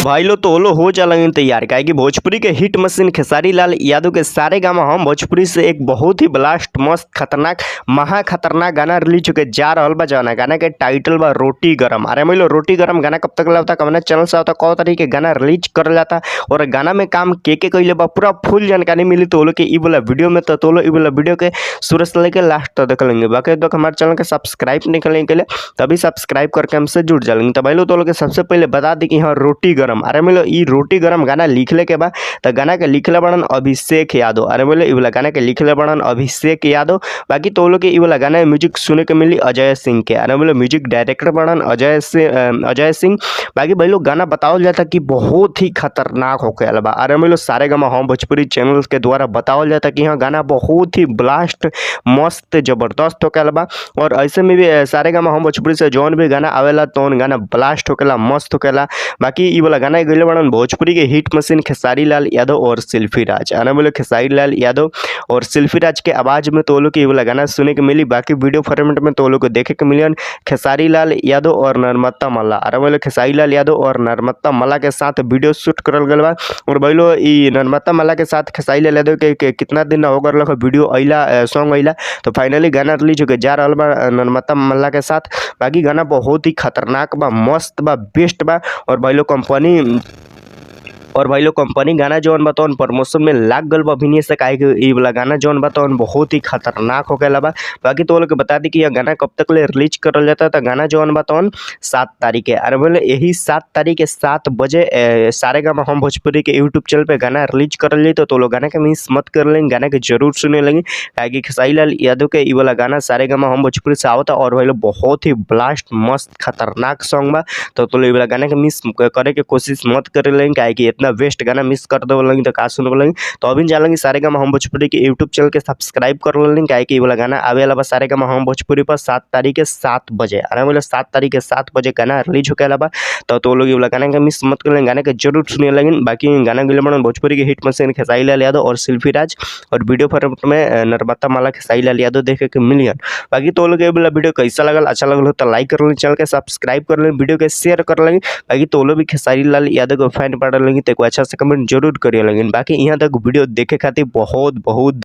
भाई लो तो लो हो जा लगे तैयार काहे कि भोजपुरी के हिट मशीन खेसारी लाल यादव के सारे गामा हम भोजपुरी से एक बहुत ही ब्लास्ट मस्त खतरनाक महा खतरनाक गाना रिलीज होके जा रहल बा। जौना गाना के टाइटल बा रोटी गरम। अरे मिलो रोटी गरम गाना कब तक लगता कवना चैनल से आता कौ तरीके के गाना रिलीज कर जाता और गाना में काम के कइले बा पूरा फुल जानकारी मिली तो के ई वाला वीडियो में तो ई वाला वीडियो के शुरू से लेकर लास्ट तक देख लेंगे। बाकी तो हमारे चैनल के सब्सक्राइब नहीं करेंगे के लिए तभी सब्सक्राइब करके हमसे जुड़ जाएंगे। तो भाई लोग तो सबसे पहले बता दी कि हाँ रोटी गरम। अरे मिलो ई रोटी गरम गाना लिखले के बाद तो गाना के लिखले बड़न अभिषेक यादव। अरे मिलो ई वाला गाना के लिखले बड़न अभिषेक यादव। बाकी तो लोग के ई वाला गाना म्यूजिक सुने के मिली अजय सिंह के। अरे मिलो म्यूजिक डायरेक्टर बड़न अजय सिंह। बाकी भाई लोग गाना बताओ जाता कि बहुत ही खतरनाक होके अलबा। अरे मिलो सारे गामा हम भोजपुरी चैनल के द्वारा बताओ जाता कि हाँ गाना बहुत ही ब्लास्ट मस्त जबरदस्त होके अलबा। और ऐसे में भी सारे गामा हम भोजपुरी से जौन भी गाना आवेला तो गाना ब्लास्ट होकेला मस्त होकेला। बाकी ई वाला गाना गइले बड़न भोजपुरी के हिट मशीन खेसारी लाल यादव और शिल्पी राज। आने बोले खेसारी लाल यादव और शिल्पी राज के आवाज में तो लोग ये वाला गाना सुने के मिली। बाकी वीडियो फॉर्मेट में तो लोग को देखे के मिलियन खेसारी लाल यादव और नर्मदा मल्ला। अरे बोले खेसारी लाल यादव और नर्मदा मल्ला के साथ वीडियो शूट करल गल बा। और बोलो ई नर्मदा मल्ला के साथ खेसारी लाल यादव के कितना दिन हो गल वीडियो अइला सॉन्ग अइला तो फाइनली गाना रिलीज होके जा रहल बा नर्मदा मल्ला के साथ। बाकी गाना बहुत ही खतरनाक बा मस्त बा बेस्ट बा। और भाई लोग कंपनी गाना जौन बताओ प्रमोशन में लाग गल बा अभिनय से काहे कि ई वाला गाना जौन बताओ बहुत ही खतरनाक हो गया बा। बाकी तो लोग बता दी कि यह गाना कब तक ले रिलीज करल जाता तो गाना जौन बताओ 7 तारीख है। अरे बोले यही 7 तारीख के 7 बजे सारे गामा हम भोजपुरी के यूट्यूब चैनल पे गाना रिलीज करल जाए तो लोग गाना के मिस मत कर लेंगे। गाना के जरूर सुने लेंगे काहे कि खेसारी लाल यादव के ई वाला गाना सारे गामा हम भोजपुरी से आवता और भाई लोग बहुत ही ब्लास्ट मस्त खतरनाक सॉन्ग बा। तो ई वाला गाना के मिस करे के कोशिश मत कर लेंगे काहे कि वेस्ट गाना मिस कर दो लगी तो का सुन लगी। तो अभी जानेंगे सारे गामा हम भोजपुरी के यूट्यूब चैनल के सब्सक्राइब कर लेंगे काहे कि वाला गाना आवे वाला सारे गामा हम भोजपुरी पर 7 तारीख के 7 बजे। अरे बोले 7 तारीख के 7 बजे गाना रिलीज होके अलावा तो लोग वाला गाना का मिस मत कर लेंगे। गाना के जरूर सुनिए लेकिन बाकी गाना गिले बड़न भोजपुरी के हिट मशीन खेसारी लाल यादव और शिल्पी राज और वीडियो फॉर्मेट में नर्मदा मल्ला खेसारी लाल यादव देखे के मिलियन। बाकी तो लोग वाला वीडियो कैसा लगल अच्छा लगल हो तो लाइक कर लेंगे चैनल के सब्सक्राइब कर लेंगे वीडियो के शेयर कर लेंगे। बाकी तो लोग भी खेसारी लाल यादव को फैन पड़ लेंगे तो अच्छा से कमेंट जरूर करिए। लेकिन बाकी यहाँ तक वीडियो देखे खातिर बहुत बहुत